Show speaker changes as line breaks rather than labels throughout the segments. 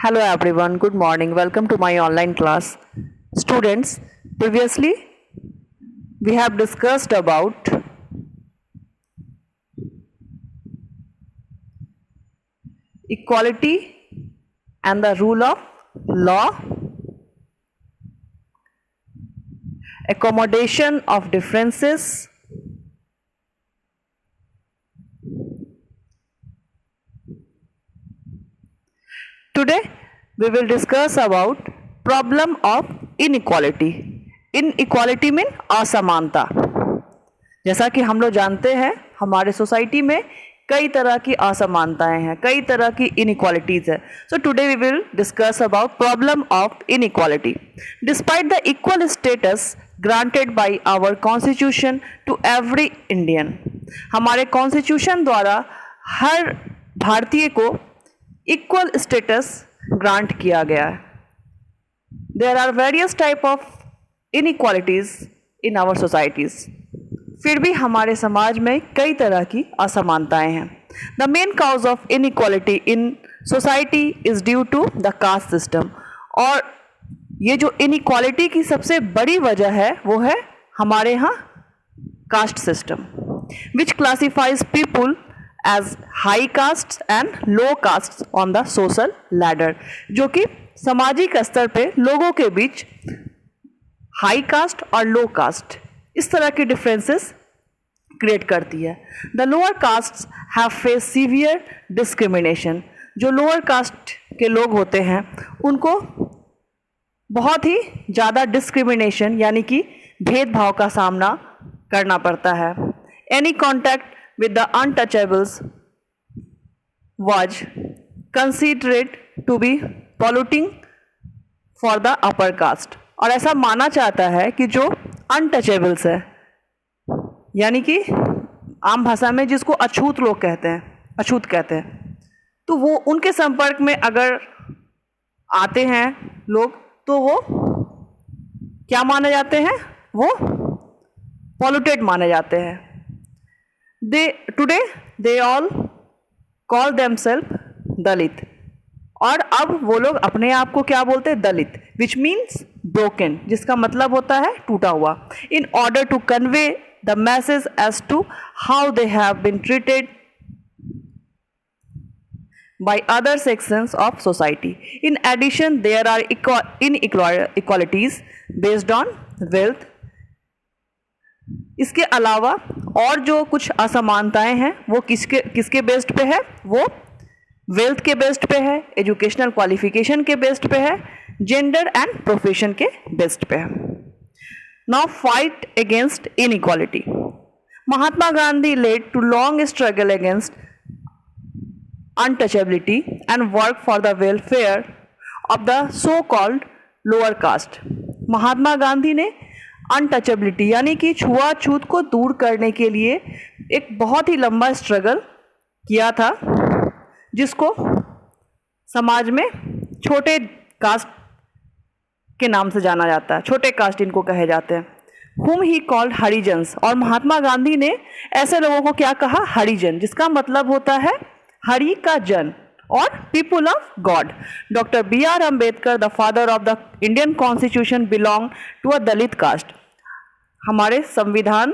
Hello everyone, good morning. Welcome to my online class. Students, previously we have discussed about equality and the rule of law, accommodation of differences, today we will discuss about problem of inequality. Inequality mean असमानता. जैसा कि हम लोग जानते हैं हमारे society में कई तरह की असमानताएं हैं, कई तरह की इनइक्वालिटीज है. So today we will discuss about problem of inequality. Despite the equal status granted by our constitution to every Indian, हमारे कॉन्स्टिट्यूशन द्वारा हर भारतीय को इक्वल स्टेटस ग्रांट किया गया है. There are various type of inequalities in our societies. फिर भी हमारे समाज में कई तरह की असमानताएं हैं. The main cause of inequality in society is due to the caste system. और ये जो इनइक्वालिटी की सबसे बड़ी वजह है वो है हमारे यहाँ caste system, which classifies people as high caste and low caste on the social ladder, जो कि सामाजिक स्तर पे लोगों के बीच हाई कास्ट और लो कास्ट इस तरह के डिफरेंसेस क्रिएट करती है. The lower caste have face severe discrimination. जो लोअर कास्ट के लोग होते हैं उनको बहुत ही ज़्यादा डिस्क्रिमिनेशन यानी कि भेदभाव का सामना करना पड़ता है. Any contact with the untouchables was considered to be polluting for the upper caste. और ऐसा माना जाता है कि जो अनटचेबल्स है यानी कि आम भाषा में जिसको अछूत लोग कहते हैं, अछूत कहते हैं, तो वो उनके संपर्क में अगर आते हैं लोग तो वो क्या माने जाते हैं, वो पॉल्यूटेड माने जाते हैं. Today they all call themselves दलित. और अब वो लोग अपने आप को क्या बोलते हैं, दलित, विच मीन्स ब्रोकन, जिसका मतलब होता है टूटा हुआ. In order to convey the message as to how they have been treated by other sections of society. In addition, there are inequalities based on wealth. इसके अलावा और जो कुछ असमानताएं हैं वो किसके बेस्ड पे है, वो वेल्थ के बेस्ड पे है, एजुकेशनल क्वालिफिकेशन के बेस्ड पे है, जेंडर एंड प्रोफेशन के बेस्ड पे है. Now fight against inequality. Mahatma Gandhi led to long struggle against untouchability and work for the welfare of the so called lower caste. Mahatma Gandhi ने अनटचेबिलिटी यानी कि छुआछूत को दूर करने के लिए एक बहुत ही लंबा स्ट्रगल किया था, जिसको समाज में छोटे कास्ट के नाम से जाना जाता है. छोटे कास्ट इनको कहे जाते हैं. whom he called Harijans. और महात्मा गांधी ने ऐसे लोगों को क्या कहा, हरिजन, जिसका मतलब होता है हरि का जन और people of god. Doctor B.R. Ambedkar, the father of the Indian constitution, belong to a Dalit caste. हमारे संविधान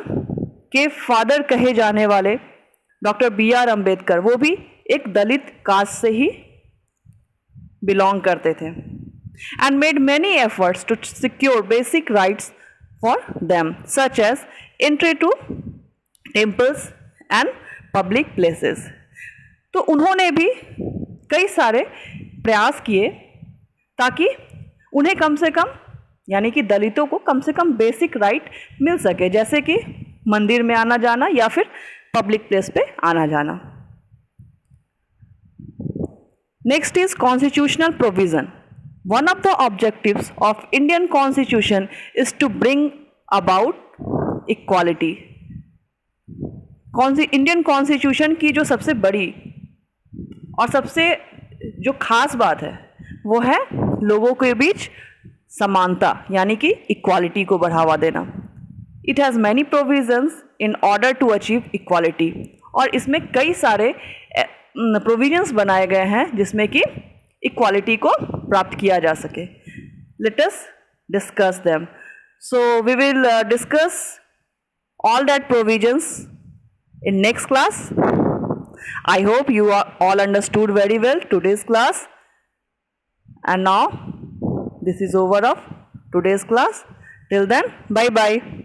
के फादर कहे जाने वाले डॉक्टर B.R. अम्बेडकर वो भी एक दलित कास्ट से ही बिलोंग करते थे. And made many efforts to secure basic rights for them such as entry to temples and public places. तो उन्होंने भी कई सारे प्रयास किए ताकि उन्हें कम से कम यानी कि दलितों को कम से कम बेसिक राइट मिल सके, जैसे कि मंदिर में आना जाना या फिर पब्लिक प्लेस पे आना जाना. Next is constitutional provision. One of the objectives of Indian constitution is to bring about equality. Indian constitution की जो सबसे बड़ी और सबसे जो खास बात है वो है लोगों के बीच समानता यानी कि इक्वालिटी को बढ़ावा देना. It has many provisions in order to achieve equality. और इसमें कई सारे प्रोविजंस बनाए गए हैं जिसमें कि इक्वालिटी को प्राप्त किया जा सके. Let us discuss them. So we will discuss all that provisions in next class. I hope you are all understood very well today's class. And now this is over of today's class. Till then, bye bye.